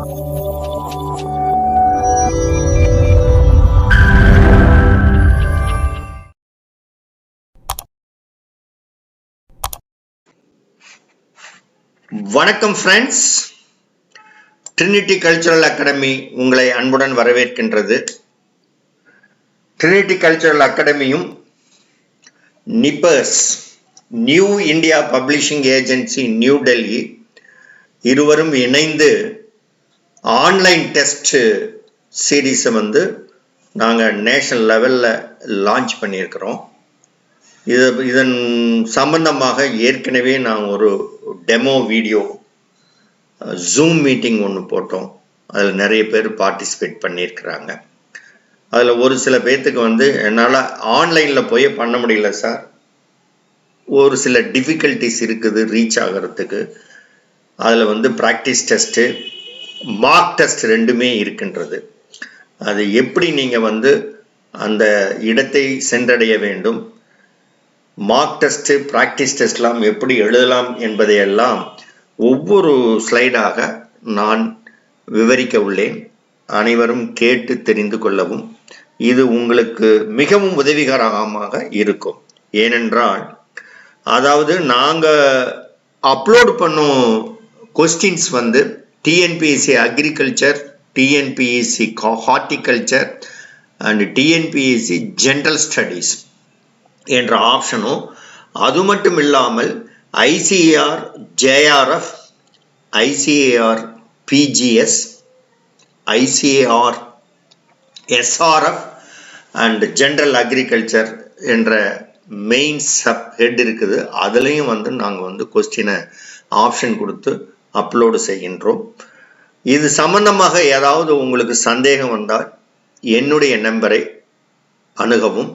வணக்கம் friends, Trinity Cultural Academy உங்களை அன்புடன் வரவேற்கின்றது. ட்ரினிட்டி கல்ச்சுரல் அகாடமியும் Nippers New India Publishing Agency new Delhi இருவரும் இணைந்து ஆன்லைன் டெஸ்ட் சீரீஸை நாங்கள் நேஷனல் லெவலில் லான்ச் பண்ணியிருக்கிறோம். இதன் சம்பந்தமாக ஏற்கனவே நான் ஒரு டெமோ வீடியோ ஜூம் மீட்டிங் ஒன்று போட்டோம். அதில் நிறைய பேர் பார்ட்டிசிபேட் பண்ணியிருக்கிறாங்க. அதில் ஒரு சில பேர்த்துக்கு என்னால் ஆன்லைனில் போய் பண்ண முடியல சார், ஒரு சில டிஃபிகல்ட்டிஸ் இருக்குது ரீச் ஆகிறதுக்கு. அதில் ப்ராக்டிஸ் டெஸ்ட்டு மார்க் டெஸ்ட் ரெண்டுமே இருக்கின்றது. அது எப்படி நீங்கள் அந்த இடத்தை சென்றடைய வேண்டும், மார்க் டெஸ்ட் ப்ராக்டிஸ் டெஸ்ட்லாம் எப்படி எழுதலாம் என்பதையெல்லாம் ஒவ்வொரு ஸ்லைடாக நான் விவரிக்க உள்ளேன். அனைவரும் கேட்டு தெரிந்து கொள்ளவும் இது உங்களுக்கு மிகவும் உதவிகரமாக இருக்கும். ஏனென்றால் அதாவது நாங்கள் அப்லோட் பண்ணும் questions TNPSC agriculture, TNPSC horticulture and TNPSC general studies என்ற ஆப்ஷனும், அது மட்டும் இல்லாமல் ICAR JRF, ICAR BGS, ICAR SRF and general agriculture என்ற மெயின் சப் ஹெட் இருக்குது. அதுலேயும் நாங்கள் கொஸ்டினை ஆப்ஷன் கொடுத்து அப்லோடு செய்கின்றோம். இது சம்பந்தமாக ஏதாவது உங்களுக்கு சந்தேகம் வந்தால் என்னுடைய நம்பரை அணுகவும்.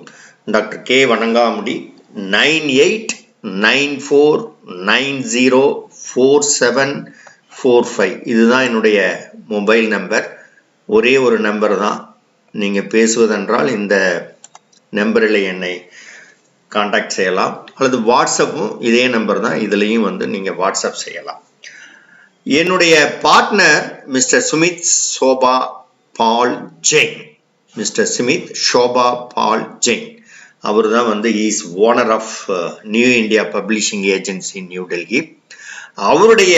Doctor K Vanangamudi 9894904745. இதுதான் என்னுடைய மொபைல் நம்பர். ஒரே ஒரு நம்பர் தான். நீங்கள் பேசுவதென்றால் இந்த நம்பரில் என்னை காண்டாக்ட் செய்யலாம். அல்லது வாட்ஸ்அப்பும் இதே நம்பர் தான், இதுலேயும் நீங்கள் வாட்ஸ்அப் செய்யலாம். என்னுடைய partner mister Sumit Shobha Pal Jain, mister Sumit Shobha Pal Jain, அவர் தான் is owner of New India Publishing Agency new Delhi. அவருடைய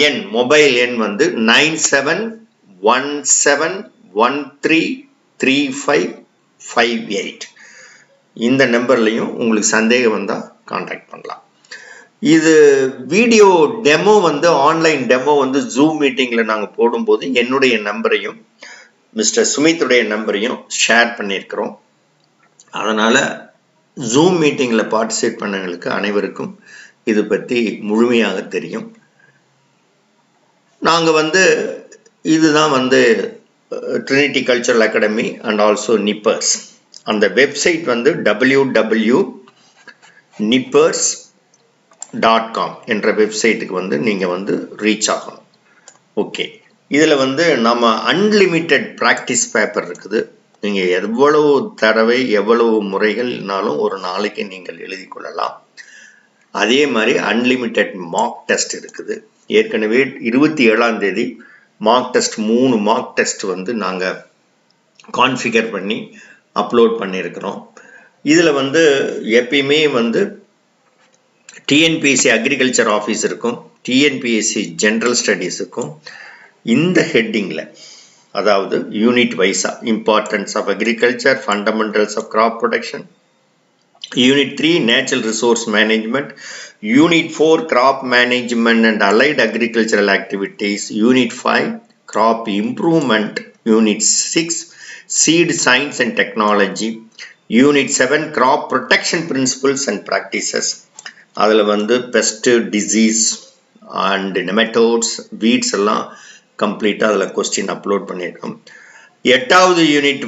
எண், மொபைல் எண் 9717133558. இந்த நம்பர்லையும் உங்களுக்கு சந்தேகம் வந்தால் கான்டாக்ட் பண்ணலாம். இது video demo online demo zoom மீட்டிங்கில் நாங்கள் போடும்போது என்னுடைய நம்பரையும் மிஸ்டர் சுமித்துடைய நம்பரையும் ஷேர் பண்ணியிருக்கிறோம். அதனால் ஜூம் மீட்டிங்கில் பார்ட்டிசிபேட் பண்ணவங்களுக்கு அனைவருக்கும் இது பற்றி முழுமையாக தெரியும். நாங்கள் இதுதான் Trinity Cultural Academy and also Nippers. அந்த வெப்சைட் www.nippers.com என்ற வெப்சைட்டுக்கு நீங்கள் ரீச் ஆகணும். ஓகே, இதில் நம்ம அன்லிமிட்டெட் ப்ராக்டிஸ் பேப்பர் இருக்குது. நீங்கள் எவ்வளவு தடவை எவ்வளவு முறைகள்னாலும் ஒரு நாளைக்கு நீங்கள் எழுதி கொள்ளலாம். அதே மாதிரி அன்லிமிட்டெட் மார்க் டெஸ்ட் இருக்குது. ஏற்கனவே 27ஆம் தேதி மார்க் டெஸ்ட் 3 மார்க் டெஸ்ட் நாங்கள் கான்ஃபிகர் பண்ணி அப்லோட் பண்ணியிருக்கிறோம். இதில் எப்பயுமே டிஎன்பிஎஸ்சி அக்ரிகல்ச்சர் ஆஃபீஸ் இருக்கும், டிஎன்பிஎஸ்சி ஜென்ரல் ஸ்டடீஸ் இருக்கும். இந்த ஹெட்டிங்கில், அதாவது யூனிட் வைஸா, importance of agriculture, fundamentals of crop production, unit 3 natural resource management, unit 4 crop management and allied agricultural activities, unit 5 crop improvement, unit 6 seed science and technology, unit 7 crop protection principles and practices. அதில் pest, disease and nematodes, weeds எல்லாம் கம்ப்ளீட்டாக அதில் question upload பண்ணியிருக்கோம். 8வது unit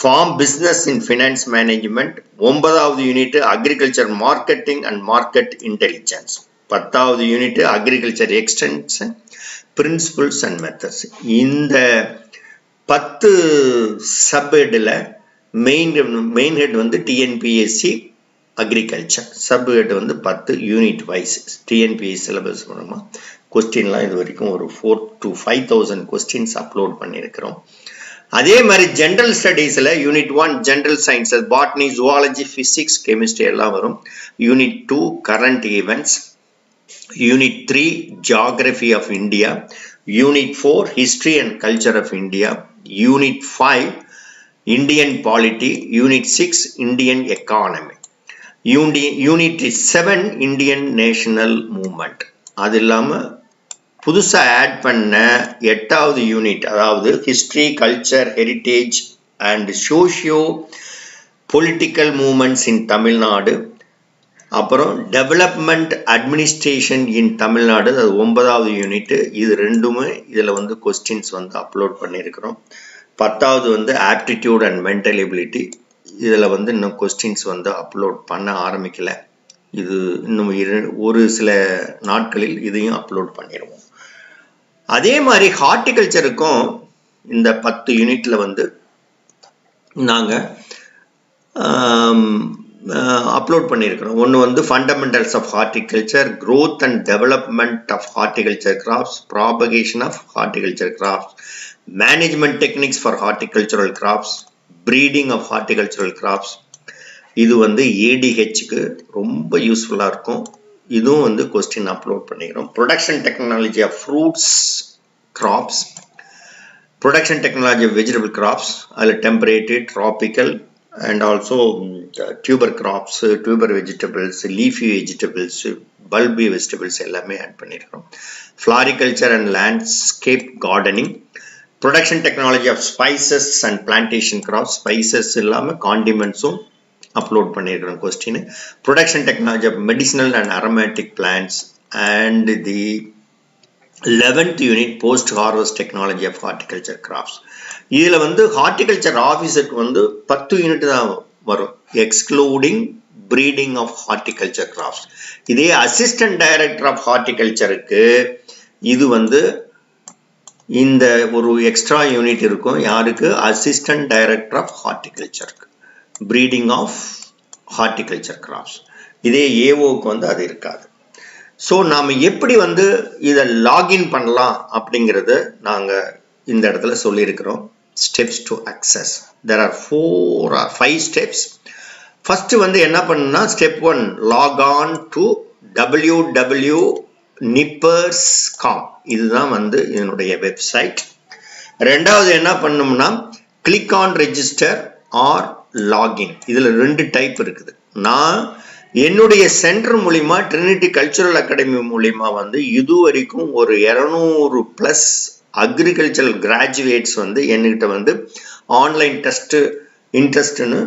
farm business in finance management, 9வது unit agriculture marketing and market intelligence, 10வது unit agriculture extension principles and methods. இந்த 10 சப்ஹெட்டில் main head TNPSC agriculture. Subhead வந்து 10 யூனிட் வைஸ் டிஎன்பிஎஸ்சி சிலபஸ் மூலமா கொஸ்டின்லாம் இது வரைக்கும் ஒரு 4 to 5000 கொஸ்டின்ஸ் அப்லோட் பண்ணியிருக்கிறோம். அதே மாதிரி ஜென்ரல் ஸ்டடீஸில் unit 1 general sciences botany zoology physics chemistry எல்லாம் வரும். Unit 2 current events, unit 3 geography of India, unit 4 history and culture of India, unit 5 Indian polity, unit 6 Indian economy, unit 7 Indian national movement. அது இல்லாமல் புதுசாக add பண்ண 8வது unit, அதாவது history, culture, heritage and socio political movements in Tamil Nadu, அப்புறம் development administration இன் தமிழ்நாடு, அது 9வது unit. இது ரெண்டுமே இதில் வந்து கொஸ்டின்ஸ் வந்து அப்லோட் பண்ணியிருக்கிறோம். 10வது வந்து ஆப்டிடியூட் அண்ட் மென்டல் எபிலிட்டி, இதில் வந்து இன்னும் கொஸ்டின்ஸ் வந்து அப்லோட் பண்ண ஆரம்பிக்கலை. இது இன்னும் ஒரு சில நாட்களில் இதையும் அப்லோட் பண்ணிடுவோம். அதே மாதிரி ஹார்டிகல்ச்சருக்கும் இந்த 10 யூனிட்ல வந்து நாங்கள் அப்லோட் பண்ணியிருக்கிறோம். ஒன்று வந்து fundamentals of horticulture, growth and development of horticulture crops, propagation of horticulture crops, management techniques for horticultural crops, breeding of horticultural crops. இது வந்து ஏடிஹெச்சுக்கு ரொம்ப யூஸ்ஃபுல்லாக இருக்கும். இதுவும் வந்து கொஸ்டின் அப்லோட் பண்ணிக்கிறோம். Production technology of fruits crops, production technology of vegetable crops, அதில் temperated, tropical and also tuber crops, tuber vegetables, leafy vegetables, bulby vegetables எல்லாமே ஆட் பண்ணியிருக்கிறோம். Floriculture and landscape gardening, production technology of spices and plantation crops, spices இல்லாமல் காண்டிமெண்ட்ஸும் upload பண்ணியிருக்கிறோம் question. Production technology of medicinal and aromatic plants and the 11th unit post harvest technology of horticulture crops. இதில் வந்து horticulture ஆஃபீஸருக்கு வந்து 10 unit தான் வரும், excluding breeding of horticulture crops. இதே அசிஸ்டன்ட் டைரக்டர் ஆஃப் ஹார்டிகல்ச்சருக்கு இது வந்து இந்த ஒரு எக்ஸ்ட்ரா யூனிட் இருக்கும். யாருக்கு? அசிஸ்டன்ட் டைரக்டர் ஆஃப் ஹார்டிகல்ச்சருக்கு, ப்ரீடிங் ஆஃப் ஹார்டிகல்ச்சர் கிராப்ஸ். இதே ஏஓக்கு வந்து அது இருக்காது. ஸோ நாம் எப்படி வந்து இதை லாகின் பண்ணலாம் அப்படிங்கிறது நாங்கள் இந்த இடத்துல சொல்லியிருக்கிறோம். Steps to access, there are 4 or 5 steps. First வந்து என்ன பண்ணணும்னா, step 1 lock on to www.nippers.com, இதுதான் வந்து இதனுடைய வெப்சைட். ரெண்டாவது என்ன பண்ணணும்னா, click on register or login. இதில் 2 டைப் இருக்குது. நான் என்னுடைய சென்டர் மூலிமா ட்ரினிட்டி கல்ச்சுரல் அகாடமி மூலிமா வந்து இதுவரைக்கும் ஒரு 200+ அக்ரிகல்ச்சரல் கிராஜுவேட்ஸ் வந்து என்கிட்ட வந்து ஆன்லைன் டெஸ்ட்டு இன்ட்ரெஸ்ட்னு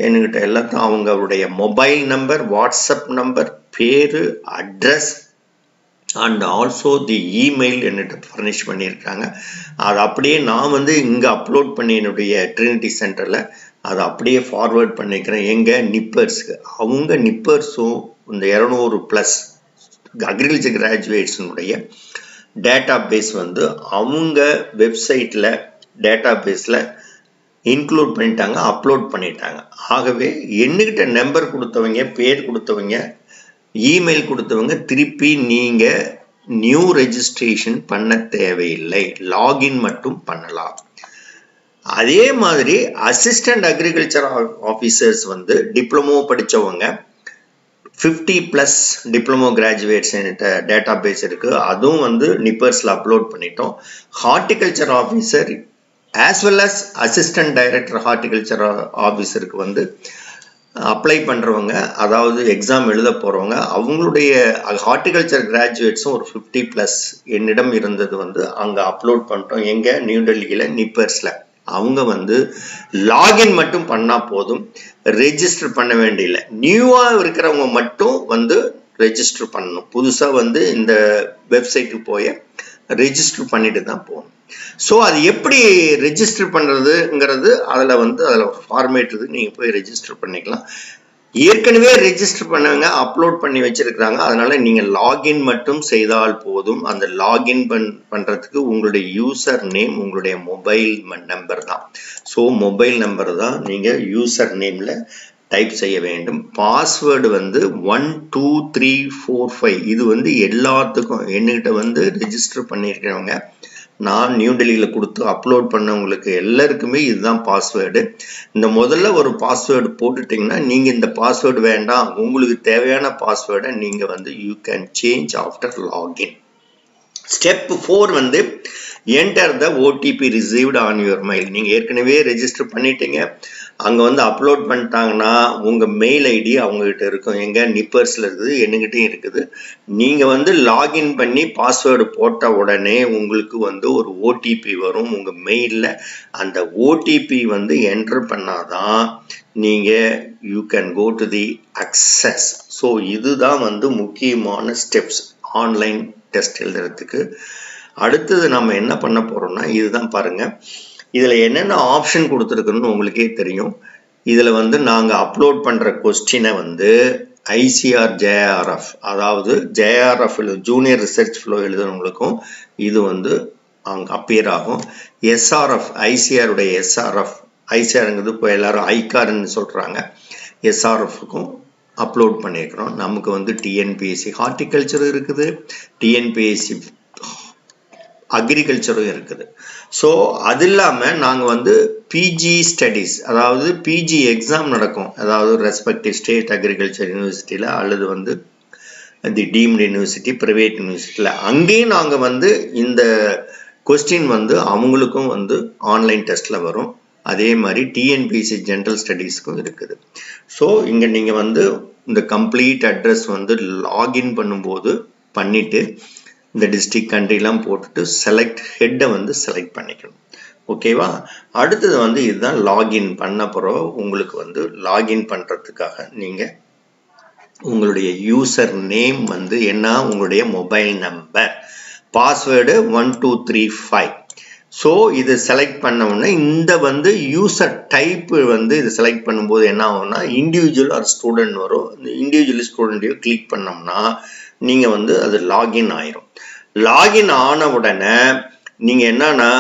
என்கிட்ட எல்லாத்தையும் அவங்களுடைய மொபைல் நம்பர், வாட்ஸ்அப் நம்பர், பேர், address and also the email என்கிட்ட ஃபர்னிஷ் பண்ணியிருக்காங்க. அதை அப்படியே நான் வந்து இங்கே அப்லோட் பண்ணி என்னுடைய ட்ரினிட்டி சென்டரில் அதை அப்படியே ஃபார்வேர்ட் பண்ணிக்கிறேன் எங்கள் நிப்பர்ஸுக்கு. அவங்க நிப்பர்ஸும் இந்த 200+ அக்ரிகல்ச்சர் கிராஜுவேட்ஸினுடைய டேட்டா பேஸ் வந்து அவங்க வெப்சைட்டில் டேட்டா பேஸில் இன்க்ளூட் பண்ணிட்டாங்க, அப்லோட் பண்ணிட்டாங்க. ஆகவே என்கிட்ட நம்பர் கொடுத்தவங்க, பேர் கொடுத்தவங்க, இமெயில் கொடுத்தவங்க திருப்பி நீங்கள் நியூ ரெஜிஸ்ட்ரேஷன் பண்ண தேவையில்லை, லாகின் மட்டும் பண்ணலாம். அதே மாதிரி அசிஸ்டன்ட் அக்ரிகல்ச்சர் ஆஃபீஸர்ஸ் வந்து டிப்ளமோ படித்தவங்க, 50+ டிப்ளமோ கிராஜுவேட்ஸ் என்கிட்ட டேட்டா பேஸ் இருக்குது, அதுவும் வந்து நிப்பர்ஸில் அப்லோட் பண்ணிட்டோம். Horticulture officer as well as assistant director horticulture ஆஃபீஸருக்கு வந்து அப்ளை பண்ணுறவங்க, அதாவது எக்ஸாம் எழுத போகிறவங்க, அவங்களுடைய ஹார்டிகல்ச்சர் கிராஜுவேட்ஸும் ஒரு 50+ என்னிடம் இருந்தது வந்து அங்கே அப்லோட் பண்ணிட்டோம். எங்கே? நியூ டெல்லியில் நிப்பர்ஸில். அவங்க வந்து லாகின் மட்டும் பண்ணால் போதும், ரெஜிஸ்டர் பண்ண வேண்டியில்லை. நியூவாக இருக்கிறவங்க மட்டும் வந்து ரெஜிஸ்டர் பண்ணணும். புதுசாக வந்து இந்த வெப்சைட்டுக்கு போய் ரெஜிஸ்டர் பண்ணிட்டு தான் போகணும். ஸோ அது எப்படி ரெஜிஸ்டர் பண்ணுறதுங்கிறது அதில் ஒரு ஃபார்மேட் இருக்குது, நீங்கள் போய் ரெஜிஸ்டர் பண்ணிக்கலாம். ஏற்கனவே ரெஜிஸ்டர் பண்ணவங்க அப்லோட் பண்ணி வச்சிருக்கிறாங்க, அதனால நீங்கள் லாகின் மட்டும் செய்தால் போதும். அந்த லாகின் பண்ணுறதுக்கு உங்களுடைய யூசர் நேம் உங்களுடைய மொபைல் நம்பர் தான். ஸோ மொபைல் நம்பர் தான் நீங்கள் யூசர் நேமில் டைப் செய்ய வேண்டும். பாஸ்வேர்டு வந்து 12345 இது வந்து எல்லாத்துக்கும் என்கிட்ட வந்து ரெஜிஸ்டர் பண்ணியிருக்கிறவங்க, நான் நியூ டெல்லியில் கொடுத்து அப்லோட் பண்ணவங்களுக்கு எல்லாருக்குமே இதுதான் பாஸ்வேர்டு. இந்த முதல்ல ஒரு பாஸ்வேர்டு போட்டுட்டிங்கன்னா நீங்கள் இந்த பாஸ்வேர்டு வேண்டாம், உங்களுக்கு தேவையான பாஸ்வேர்டை நீங்கள் வந்து you can change after login. Step 4 வந்து enter the OTP received on your mail. நீங்கள் ஏற்கனவே ரெஜிஸ்டர் பண்ணிட்டீங்க, அங்கே வந்து அப்லோட் பண்ணிட்டாங்கன்னா உங்கள் மெயில் ஐடி அவங்ககிட்ட இருக்கும். எங்கள் நிப்பர்ஸில் இருக்குது, என்கிட்டையும் இருக்குது. நீங்கள் வந்து லாகின் பண்ணி பாஸ்வேர்டு போட்ட உடனே உங்களுக்கு வந்து ஒரு ஓடிபி வரும் உங்கள் மெயிலில். அந்த ஓடிபி வந்து என்டர் பண்ணாதான் நீங்கள் you can go to the access. So இதுதான் வந்து முக்கியமான ஸ்டெப்ஸ் ஆன்லைன் டெஸ்ட் எழுதுறதுக்கு. அடுத்தது நம்ம என்ன பண்ண போறோம்னா இதுதான் பாருங்க. இதுல என்னென்ன ஆப்ஷன் கொடுத்துருக்குன்னு உங்களுக்கே தெரியும். இதுல வந்து நாங்க அப்லோட் பண்ற கொஸ்டினை வந்து ஐசிஆர் ஜேஆர்எஃப், அதாவது ஜேஆர்எஃப் ஜூனியர் ரிசர்ச் ஃப்ளோ எழுதுறவங்களுக்கும் இது வந்து அங்கே அப்பியர் ஆகும். எஸ்ஆர்எஃப் ஐசிஆருடைய எஸ்ஆர்எஃப், ஐசிஆருங்கிறது இப்போ எல்லாரும் ஐகார்ன்னு சொல்றாங்க, எஸ்ஆர்எஃப்க்கும் அப்லோட் பண்ணியிருக்கிறோம். நமக்கு வந்து டிஎன்பிஎஸ்சி ஹார்டிகல்ச்சர் இருக்குது, டிஎன்பிஎஸ்சி அக்ரிகல்ச்சரும் இருக்குது. ஸோ அது இல்லாமல் நாங்கள் வந்து பிஜி ஸ்டடீஸ், அதாவது பிஜி எக்ஸாம் நடக்கும், அதாவது ரெஸ்பெக்டிவ் ஸ்டேட் அக்ரிகல்ச்சர் யூனிவர்சிட்டியில் அல்லது வந்து தி டீம்டு யூனிவர்சிட்டி, ப்ரைவேட் யூனிவர்சிட்டியில், அங்கேயும் நாங்கள் வந்து இந்த கொஸ்டின் வந்து அவங்களுக்கும் வந்து ஆன்லைன் டெஸ்ட்டில் வரும். அதே மாதிரி டிஎன்பிஎஸ்சி ஜென்ரல் ஸ்டடீஸ்க்கும் இருக்குது. ஸோ இங்கே நீங்கள் வந்து இந்த கம்ப்ளீட் அட்ரஸ் வந்து லாகின் பண்ணும்போது பண்ணிவிட்டு இந்த டிஸ்ட்ரிக்ட் கண்ட்ரிலாம் போட்டுட்டு செலக்ட் ஹெட்டை வந்து செலக்ட் பண்ணிக்கணும். ஓகேவா? அடுத்தது வந்து இதுதான் லாகின் பண்ண பிறகு உங்களுக்கு வந்து லாகின் பண்ணுறதுக்காக நீங்கள் உங்களுடைய யூசர் நேம் வந்து என்ன, உங்களுடைய மொபைல் நம்பர், பாஸ்வேர்டு 1235. ஸோ இது செலக்ட் பண்ண உடனே இந்த வந்து யூசர் டைப்பு வந்து இது செலக்ட் பண்ணும்போது என்ன ஆகும்னா இண்டிவிஜுவல் ஆர் ஸ்டூடெண்ட் வரும். இந்த இண்டிவிஜுவல் ஸ்டூடெண்ட்டையும் கிளிக் பண்ணோம்னா நீங்கள் வந்து அது லாகின் ஆயிரும். லாகின் ஆன உடனே நீங்கள் என்னன்னா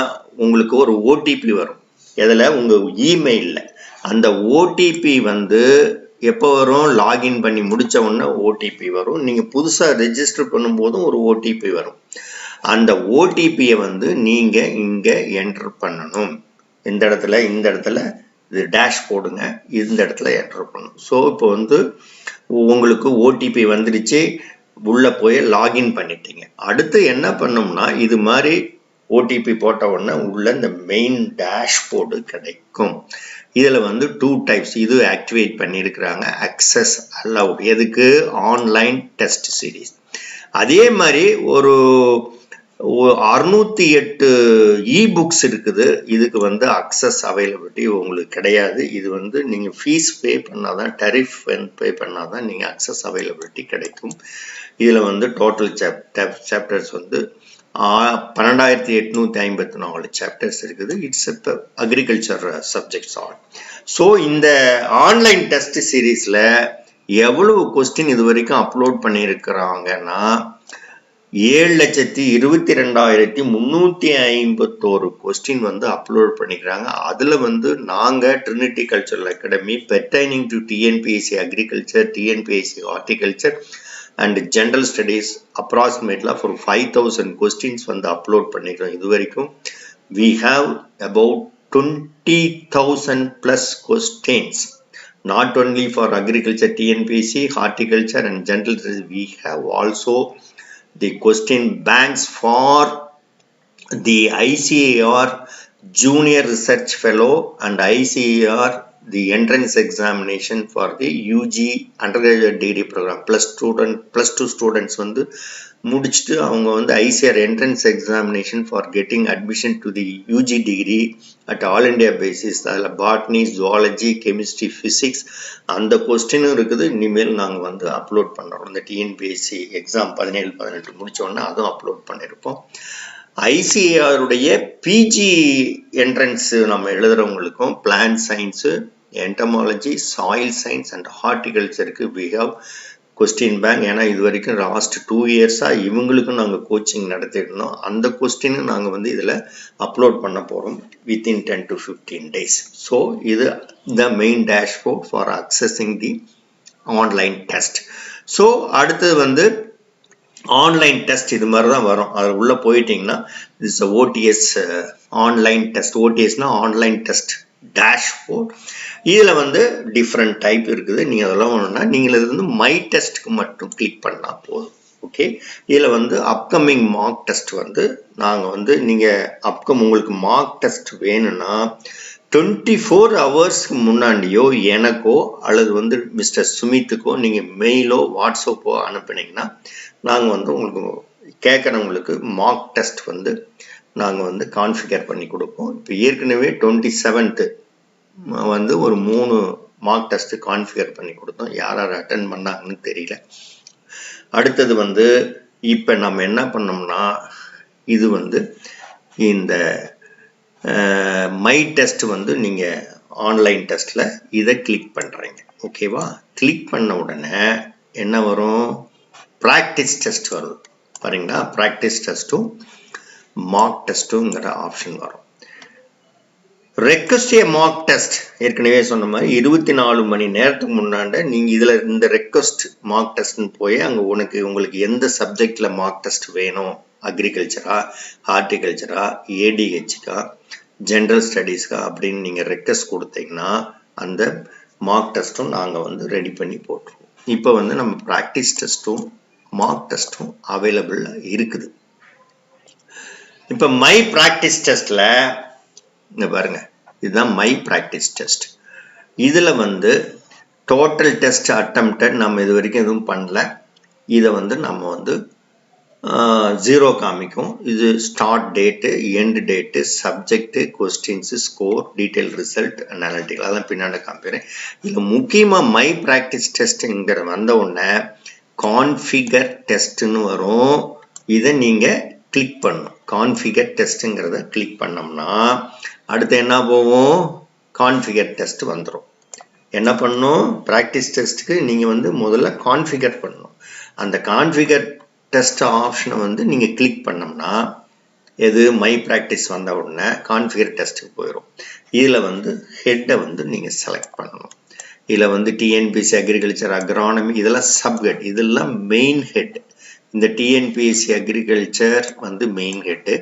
உங்களுக்கு ஒரு ஓடிபி வரும். எதில்? உங்கள் இமெயிலில். அந்த ஓடிபி வந்து எப்போ வரும்? லாகின் பண்ணி முடித்த உடனே ஓடிபி வரும். நீங்கள் புதுசாக ரெஜிஸ்டர் பண்ணும்போதும் ஒரு ஓடிபி வரும். அந்த ஓடிபியை வந்து நீங்கள் இங்கே என்டர் பண்ணணும். இந்த இடத்துல இது டேஷ் போடுங்க, இந்த இடத்துல என்டர் பண்ணணும். ஸோ இப்போ வந்து உங்களுக்கு ஓடிபி வந்துடுச்சு, உள்ளே போய் லாகின் பண்ணிட்டீங்க. அடுத்து என்ன பண்ணோம்னா இது மாதிரி ஓடிபி போட்ட உடனே உள்ள இந்த மெயின் டேஷ்போர்டு கிடைக்கும். இதில் வந்து 2 டைப்ஸ் இது ஆக்டிவேட் பண்ணியிருக்கிறாங்க. அக்சஸ் அலவுட், எதுக்கு? Online test series. அதே மாதிரி ஒரு 608 புக்ஸ் இருக்குது. இதுக்கு வந்து அக்சஸ் அவைலபிலிட்டி உங்களுக்கு கிடையாது. இது வந்து நீங்கள் ஃபீஸ் பே பண்ணாதான், டரிஃப் பே பண்ணாதான் நீங்கள் அக்சஸ் அவைலபிலிட்டி கிடைக்கும். இதில் வந்து டோட்டல் சாப்டர்ஸ் வந்து 12854 சாப்டர்ஸ் இருக்குது. It's agriculture subjects all. So இந்த ஆன்லைன் டெஸ்ட் சீரீஸில் எவ்வளவு கொஸ்டின் இது வரைக்கும் அப்லோட் பண்ணியிருக்கிறாங்கன்னா 7,22,351 கொஸ்டின் வந்து அப்லோட் பண்ணிக்கிறாங்க. அதில் வந்து நாங்கள் Trinity Cultural Academy pertaining to TNPSC agriculture, TNPSC horticulture and general studies approximately for 5,000 questions வந்து அப்லோட் பண்ணிக்கிறோம். இது வரைக்கும் we have about 20,000 plus questions, not only for agriculture, TNPSC, horticulture and general studies. We have also the question banks for the ICAR Junior Research Fellow and ICAR the entrance examination for the UG undergraduate degree program. plus 2 students வந்து முடிச்சுட்டு அவங்க வந்து ICAR entrance examination for getting admission to the UG degree at all India basis. அதில் botany, zoology, chemistry, physics அந்த கொஸ்டினும் இருக்குது. இனிமேல் நாங்கள் வந்து அப்லோட் பண்ணுறோம். இந்த டிஎன்பிஎஸ்சி எக்ஸாம் 17-18 முடித்தோடனே அதுவும் அப்லோட் பண்ணியிருப்போம். ஐசிஏஆருடைய பிஜி என்ட்ரன்ஸ் நம்ம எழுதுறவங்களுக்கும் plant science, entomology, soil science and ஹார்டிகல்ச்சருக்கு we have கொஸ்டின் பேங்க். ஏன்னா இது வரைக்கும் லாஸ்ட் 2 இயர்ஸாக இவங்களுக்கும் நாங்கள் கோச்சிங் நடத்திருந்தோம். அந்த கொஸ்டினை நாங்கள் வந்து இதில் அப்லோட் பண்ண போகிறோம் வித்தின் 10 to 15 days. ஸோ இது the main dashboard for accessing the online test. So அடுத்தது வந்து ஆன்லைன் டெஸ்ட் இது மாதிரி தான் வரும். அது உள்ளே போயிட்டீங்கன்னா இட்ஸ் ஓடிஎஸ் ஆன்லைன் டெஸ்ட். ஓடிஎஸ்னா ஆன்லைன் டெஸ்ட் டேஷ்போர்ட். இதில் வந்து டிஃப்ரெண்ட் டைப் இருக்குது. நீங்கள் அதெல்லாம் வேணும்னா நீங்கள் இது வந்து மை டெஸ்ட்டுக்கு மட்டும் கிளிக் பண்ணால் போதும். ஓகே, இதில் வந்து அப்கமிங் மார்க் டெஸ்ட் வந்து நாங்கள் வந்து நீங்கள் உங்களுக்கு மார்க் டெஸ்ட் வேணும்னா 24 ஹவர்ஸ்க்கு முன்னாடியோ எனக்கோ அல்லது வந்து மிஸ்டர் சுமித்துக்கோ நீங்கள் மெயிலோ வாட்ஸ்அப்போ அனுப்புனீங்கன்னா நாங்கள் வந்து உங்களுக்கு கேட்குறவங்களுக்கு மார்க் டெஸ்ட் வந்து நாங்கள் வந்து கான்ஃபிகர் பண்ணி கொடுப்போம். இப்போ ஏற்கனவே 27th வந்து ஒரு 3 மார்க் டெஸ்ட் கான்ஃபிகர் பண்ணி கொடுத்தோம். யார் யார் அட்டன் பண்ணாங்கன்னு தெரியல. அடுத்தது வந்து இப்போ நம்ம என்ன பண்ணோம்னா இது வந்து இந்த மை டெஸ்ட் வந்து நீங்கள் ஆன்லைன் டெஸ்ட்டில் இதை கிளிக் பண்ணுறீங்க. ஓகேவா? கிளிக் பண்ண உடனே என்ன வரும்? ப்ராக்டிஸ் டெஸ்ட் வருது பாருங்களா. ப்ராக்டிஸ் டெஸ்ட்டும் மார்க் டெஸ்ட்டுங்கிற ஆப்ஷன் வரும். ரெக்வஸ்ட் ஏ மார்க் டெஸ்ட் ஏற்கனவே சொன்ன மாதிரி 24 மணி நேரத்துக்கு முன்னாடி நீங்கள் இதில் இந்த ரெக்வஸ்ட் மார்க் டெஸ்ட்னு போய் அங்கே உங்களுக்கு எந்த சப்ஜெக்டில் மார்க் டெஸ்ட் வேணும், அக்ரிகல்ச்சரா, ஹார்டிகல்ச்சரா, ஏடிஹெச்கா, ஜென்ரல் ஸ்டடீஸ்க்கா அப்படின்னு நீங்கள் ரெக்வஸ்ட் கொடுத்தீங்கன்னா அந்த மார்க் டெஸ்ட்டும் நாங்கள் வந்து ரெடி பண்ணி போட்டுருவோம். இப்போ வந்து நம்ம ப்ராக்டிஸ் டெஸ்ட்டும் மார்க் டெஸ்ட்டும் அவைலபிளாக இருக்குது. இப்போ மை ப்ராக்டிஸ் டெஸ்ட்டில் இங்கே பாருங்க, இதுதான் மை ப்ராக்டிஸ் டெஸ்ட். இதில் வந்து டோட்டல் டெஸ்ட் அட்டம்ப்டட் நம்ம இது வரைக்கும் எதுவும் பண்ணல. இதை வந்து நம்ம வந்து 0 காமிக்கும். இது start date, end date, subject, questions, score, detail result, analytical அதெல்லாம் பின்னாடி காமிக்கிறேன். இதில் முக்கியமாக மை ப்ராக்டிஸ் டெஸ்ட்டுங்கிற வந்த உடனே கான்ஃபிகர் டெஸ்ட்டுன்னு வரும். இதை நீங்கள் கிளிக் பண்ணணும். கான்ஃபிகர் டெஸ்ட்டுங்கிறத கிளிக் பண்ணோம்னா அடுத்து என்ன போகும்? கான்ஃபிகர் டெஸ்ட் வந்துடும். என்ன பண்ணணும்? ப்ராக்டிஸ் டெஸ்ட்டுக்கு நீங்கள் வந்து முதல்ல கான்ஃபிகர் பண்ணணும். அந்த கான்ஃபிகர் டெஸ்ட் ஆப்ஷனை வந்து நீங்கள் கிளிக் பண்ணோம்னா எது மை ப்ராக்டிஸ் வந்த உடனே கான்ஃபிகர் டெஸ்ட்டுக்கு போயிடும். இதில் வந்து ஹெட்டை வந்து நீங்கள் செலக்ட் பண்ணணும். இதில் வந்து டிஎன்பிஎஸ்சி அக்ரிகல்ச்சர், அக்ரானமி இதெல்லாம் சப்ஹெட், இதெல்லாம் மெயின் ஹெட். இந்த டிஎன்பிஎஸ்சி அக்ரிகல்ச்சர் வந்து மெயின் ஹெட்டு,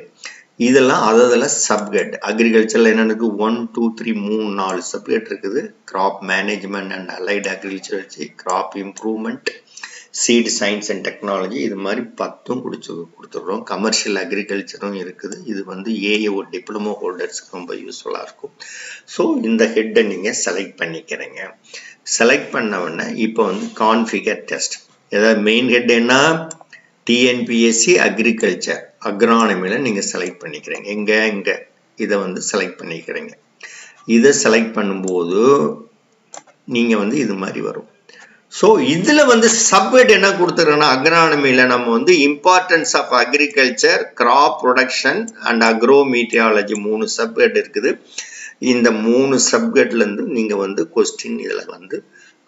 இதெல்லாம் அதில் சப்ஹெட். அக்ரிகல்ச்சரில் என்னென்னு 1 2 3 4 சப்ஹெட் இருக்குது. Crop management and allied agriculture, crop improvement, seed science and technology, இது மாதிரி 10 கொடுத்துடுறோம். கமர்ஷியல் அக்ரிகல்ச்சரும் இருக்குது. இது வந்து ஏஏஓ டிப்ளமோ ஹோல்டர்ஸ்க்கு ரொம்ப யூஸ்ஃபுல்லாக இருக்கும். ஸோ இந்த ஹெட்டை நீங்கள் செலக்ட் பண்ணிக்கிறீங்க. செலக்ட் பண்ண உடனே இப்போ வந்து கான்ஃபிகர் டெஸ்ட், ஏதாவது மெயின் ஹெட் என்ன? டிஎன்பிஎஸ்சி அக்ரிகல்ச்சர், அக்ரானமியில் நீங்கள் செலக்ட் பண்ணிக்கிறீங்க. இங்கே இதை வந்து செலக்ட் பண்ணிக்கிறீங்க. இதை செலக்ட் பண்ணும்போது நீங்கள் வந்து இது மாதிரி வரும். ஸோ இதில் வந்து சப்ஹெட் என்ன கொடுத்துருக்கோன்னா அக்ரானமியில் நம்ம வந்து importance of agriculture, crop production and agrometeorology 3 subhead இருக்குது. இந்த 3 சப்ஹெட்லேருந்து நீங்கள் வந்து கொஸ்டின் இதில் வந்து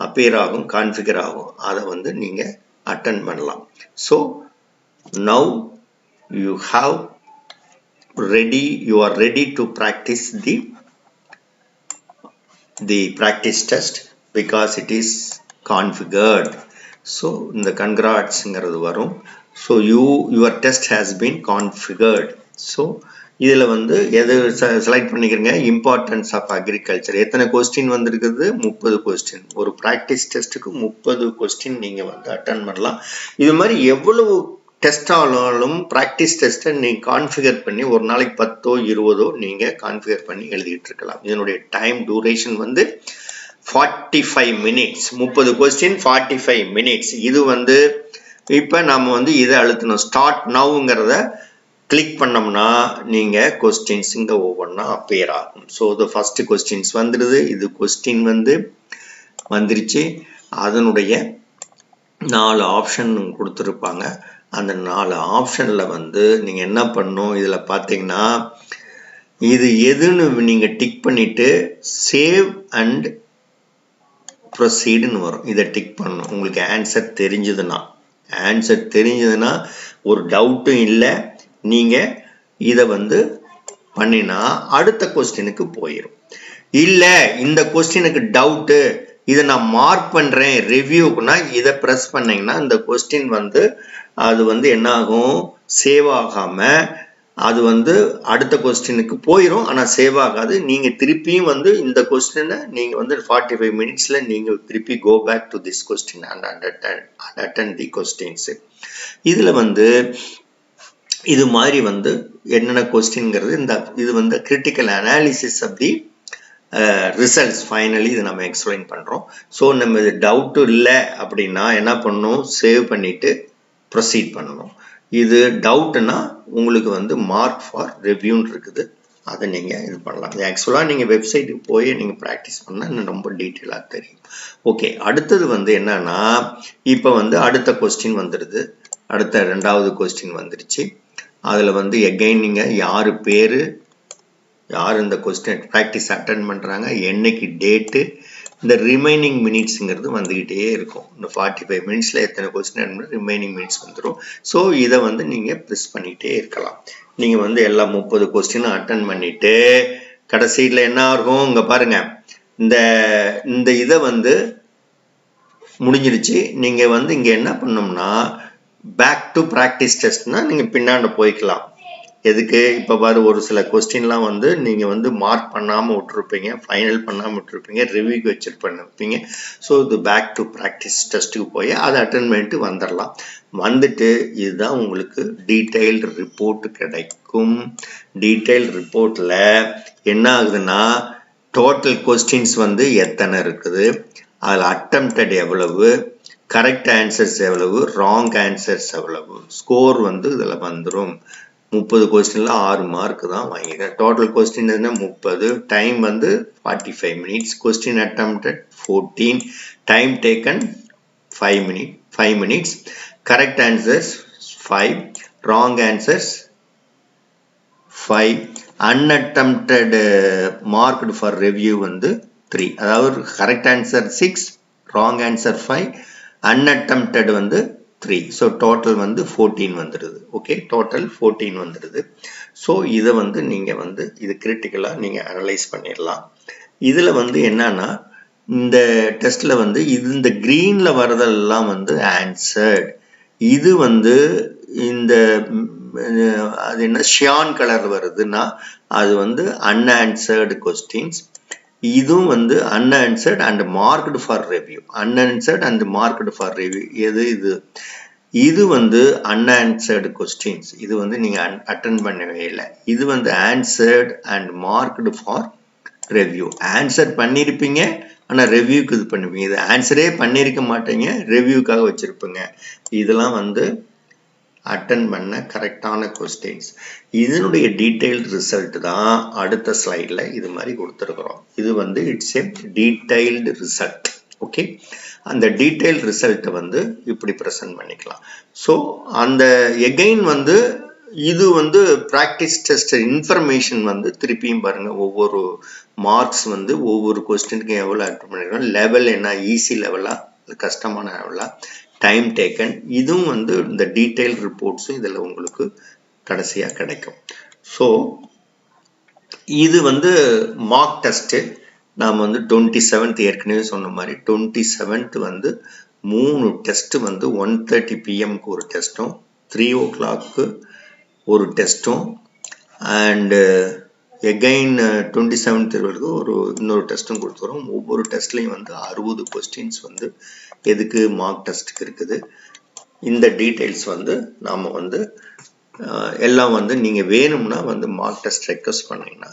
அப்பியர் ஆகும், கான்ஃபிகர் ஆகும். அதை வந்து நீங்கள் அட்டன் பண்ணலாம். So now you are ready to practice the practice test because it is configured. So இந்த congratsங்கிறது வரும். So your test has been configured. So இதில் வந்து எது செலக்ட் பண்ணிக்கிறீங்க? Importance of agriculture. எத்தனை கொஸ்டின் வந்திருக்குது? 30 கொஸ்டின். ஒரு ப்ராக்டிஸ் டெஸ்ட்டுக்கு 30 கொஸ்டின் நீங்கள் வந்து அட்டன் பண்ணலாம். இது மாதிரி எவ்வளவு டெஸ்ட் ஆனாலும் ப்ராக்டிஸ் டெஸ்ட்டை நீங்கள் கான்ஃபிகர் பண்ணி ஒரு நாளைக்கு 10 20 நீங்கள் கான்ஃபிகர் பண்ணி எழுதிட்டு இருக்கலாம். இதனுடைய டைம் டூரேஷன் வந்து 45 மினிட்ஸ். 30 question 45 minutes. இது வந்து இப்போ நம்ம வந்து இதை அழுத்தணும். ஸ்டார்ட் நவுங்கிறத கிளிக் பண்ணோம்னா நீங்கள் கொஸ்டின்ஸ் இங்கே ஒவ்வொன்றா அப்பியர் ஆகும். ஸோ இது ஃபஸ்ட்டு கொஸ்டின்ஸ் வந்துடுது. இது கொஸ்டின் வந்து வந்துருச்சு. அதனுடைய 4 ஆப்ஷன் கொடுத்துருப்பாங்க. அந்த 4 ஆப்ஷனில் வந்து நீங்கள் என்ன பண்ணணும்? இதில் பார்த்தீங்கன்னா இது எதுன்னு நீங்கள் டிக் பண்ணிவிட்டு சேவ் அண்ட் ப்ரொசீடுன்னு வரும். இதை டிக் பண்ணணும். உங்களுக்கு ஆன்சர் தெரிஞ்சதுன்னா ஒரு டவுட்டும் இல்லை, நீங்கள் இதை வந்து பண்ணினா அடுத்த கொஸ்டினுக்கு போயிடும். இல்லை இந்த கொஸ்டினுக்கு டவுட்டு, இதை நான் மார்க் பண்ணுறேன் ரிவ்யூக்குன்னா இதை ப்ரெஸ் பண்ணிங்கன்னா இந்த கொஸ்டின் வந்து அது வந்து என்ன ஆகும், சேவ் ஆகாமல் அது வந்து அடுத்த கொஸ்டினுக்கு போயிடும். ஆனால் சேவ் ஆகாது. நீங்கள் திருப்பியும் வந்து இந்த கொஸ்டினை நீங்கள் வந்து 45 மினிட்ஸில் நீங்கள் திருப்பி go back to this question and attend the questions. இதில் வந்து இது மாதிரி வந்து என்னென்ன கொஸ்டின்ங்கிறது இது வந்து critical analysis of the results finally இதை நம்ம எக்ஸ்பிளைன் பண்ணுறோம். ஸோ நம்ம இது டவுட்டு இல்லை அப்படின்னா என்ன பண்ணணும், சேவ் பண்ணிவிட்டு ப்ரொசீட் பண்ணணும். இது டவுட்டுன்னா உங்களுக்கு வந்து மார்க் ஃபார் ரிவ்யூன்னு இருக்குது, அதை நீங்கள் இது பண்ணலாம். ஆக்சுவலாக நீங்கள் வெப்சைட்டுக்கு போய் நீங்கள் ப்ராக்டிஸ் பண்ணால் இன்னும் ரொம்ப டீட்டெயிலாக தெரியும். ஓகே, அடுத்தது வந்து என்னன்னா, இப்போ வந்து அடுத்த கொஸ்டின் வந்துடுது. அடுத்த 2வது கொஸ்டின் வந்துருச்சு. அதில் வந்து எகைன் நீங்கள் யார் இந்த கொஸ்டின் ப்ராக்டிஸ் அட்டன் பண்ணுறாங்க, என்னைக்கு டேட்டு, இந்த ரிமைனிங் மினிட்ஸுங்கிறது வந்துக்கிட்டே இருக்கும். இந்த 45 மினிட்ஸில் எத்தனை கொஸ்டின் ரிமைனிங் மினிட்ஸ் வந்துடும். ஸோ இதை வந்து நீங்கள் ப்ரெஸ் பண்ணிகிட்டே இருக்கலாம். நீங்கள் வந்து எல்லா 30 கொஸ்டினும் அட்டன் பண்ணிவிட்டு கடைசியில் என்ன ஆகும், இங்கே பாருங்கள், இந்த இதை வந்து முடிஞ்சிருச்சு. நீங்கள் வந்து இங்கே என்ன பண்ணோம்னா பேக் டு ப்ராக்டிஸ் டெஸ்ட்னா நீங்கள் பின்னாண்ட போய்க்கலாம். எதுக்கு, இப்போ பாரு ஒரு சில கொஸ்டின்லாம் வந்து நீங்கள் வந்து மார்க் பண்ணாமல் விட்டுருப்பீங்க, ஃபைனல் பண்ணாமல் விட்டுருப்பீங்க, ரிவ்யூக்கு வச்சுருப்பீங்க. ஸோ இது பேக் டு ப்ராக்டிஸ் டெஸ்ட்டுக்கு போய் அதை அட்டன் பண்ணிட்டு வந்துடலாம். வந்துட்டு இதுதான் உங்களுக்கு டீட்டெயில்டு ரிப்போர்ட் கிடைக்கும். டீட்டெயில்டு ரிப்போர்ட்டில் என்ன ஆகுதுன்னா டோட்டல் கொஸ்டின்ஸ் வந்து எத்தனை இருக்குது, அதில் அட்டெம்ப்டட் எவ்வளவு, கரெக்ட் ஆன்சர்ஸ் எவ்வளவு, ராங் ஆன்சர்ஸ் எவ்வளவு, ஸ்கோர் வந்து இதில் வந்துடும். 30 கொஸ்டினில் 6 மார்க் தான் வாங்கிக்கிறேன். டோட்டல் கொஸ்டின் என்ன 30, டைம் வந்து 45 minutes, question attempted 14, time taken 5 minutes, correct answers 5, wrong answers 5, unattempted marked for review வந்து 3. அதாவது correct answer 6, wrong answer 5, unattempted வந்து 3. ஸோ டோட்டல் வந்து 14 வந்துடுது. ஓகே, டோட்டல் 14 வந்துடுது. ஸோ இதை வந்து நீங்கள் வந்து இது கிரிட்டிக்கலாக நீங்கள் அனலைஸ் பண்ணிடலாம். இதில் வந்து என்னன்னா இந்த டெஸ்ட்டில் வந்து இந்த க்ரீனில் வரதெல்லாம் வந்து ஆன்சர்ட். இது வந்து இந்த அது என்ன ஷியான் கலர் வருதுன்னா அது வந்து அன்ஆன்சர்டு கொஸ்டின்ஸ். இதுவும் வந்து unanswered and marked for review. Unanswered and marked for review இது வந்து அன்ஆன்சர்டு கொஸ்டின்ஸ். இது வந்து நீங்கள் அட்டன் பண்ணவே இல்லை. இது வந்து answered and marked for review. Answer பண்ணியிருப்பீங்க, ஆனால் ரிவ்யூக்கு இது பண்ணுவீங்க. இது ஆன்சரே பண்ணியிருக்க மாட்டீங்க, ரிவ்யூக்காக வச்சுருப்பீங்க. இதெல்லாம் வந்து அட்டன் பண்ண கரெக்டான கொஸ்டின்ஸ். இதனுடைய டீட்டெயில்டு ரிசல்ட் தான் அடுத்த ஸ்லைடில் இது மாதிரி கொடுத்துருக்குறோம். இது வந்து it's a detailed result. Okay, அந்த டீட்டெயில் ரிசல்ட்டை வந்து இப்படி ப்ரெசென்ட் பண்ணிக்கலாம். ஸோ அந்த எகைன் வந்து இது வந்து ப்ராக்டிஸ் டெஸ்ட் இன்ஃபர்மேஷன் வந்து திருப்பியும் பாருங்கள். ஒவ்வொரு மார்க்ஸ் வந்து ஒவ்வொரு கொஸ்டினுக்கும் எவ்வளோ அட்டன் பண்ணிருக்கோம், லெவல் என்ன, ஈஸி லெவலாக கஷ்டமான லெவலாக, டைம் டேக்கன், இதுவும் வந்து இந்த டீட்டெயில் ரிப்போர்ட்ஸும் இதில் உங்களுக்கு கடைசியாக கிடைக்கும். ஸோ இது வந்து மார்க் டெஸ்ட்டு. நாம் வந்து 27th ஏற்கனவே சொன்ன மாதிரி 27th வந்து 3 டெஸ்ட்டு வந்து 1:30 PM ஒரு டெஸ்ட்டும், 3 o'clock ஒரு டெஸ்ட்டும், அண்டு எகைன் 27th இன்னொரு டெஸ்ட்டும் கொடுத்துரும். ஒவ்வொரு டெஸ்ட்லையும் வந்து 60 கொஸ்டின்ஸ் வந்து எதுக்கு மார்க் டெஸ்ட்டுக்கு இருக்குது. இந்த டீட்டெயில்ஸ் வந்து நாம் வந்து எல்லாம் வந்து நீங்கள் வேணும்னா வந்து மார்க் டெஸ்ட் ரெக்வஸ்ட் பண்ணிங்கன்னா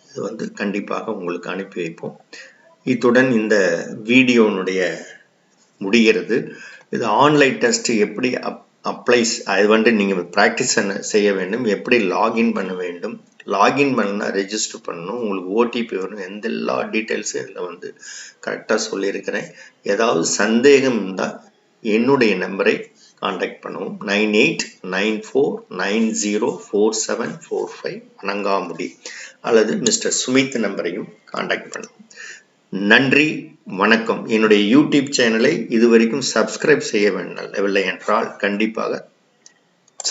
இது வந்து கண்டிப்பாக உங்களுக்கு அனுப்பி வைப்போம். இத்துடன் இந்த வீடியோனுடைய முடிகிறது. இது ஆன்லைன் டெஸ்ட் எப்படி அப்ளைஸ், அது வந்து நீங்கள் ப்ராக்டிஸ் செய்ய வேண்டும், எப்படி லாகின் பண்ண வேண்டும், லாகின் பண்ணால் ரெஜிஸ்டர் பண்ணணும், உங்களுக்கு ஓடிபி வரும், எல்லா டீட்டெயில்ஸும் இதில் வந்து கரெக்டாக சொல்லியிருக்கிறேன். ஏதாவது சந்தேகம் இருந்தால் என்னுடைய நம்பரை கான்டாக்ட் பண்ணுவோம். 9894904745 வணங்காமுடி அல்லது மிஸ்டர் சுமித் நம்பரையும் கான்டாக்ட் பண்ணுவோம். நன்றி, வணக்கம். என்னுடைய யூடியூப் சேனலை இதுவரைக்கும் சப்ஸ்கிரைப் செய்யவில்லை என்றால் கண்டிப்பாக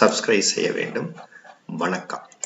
சப்ஸ்கிரைப் செய்ய வேண்டும். வணக்கம்.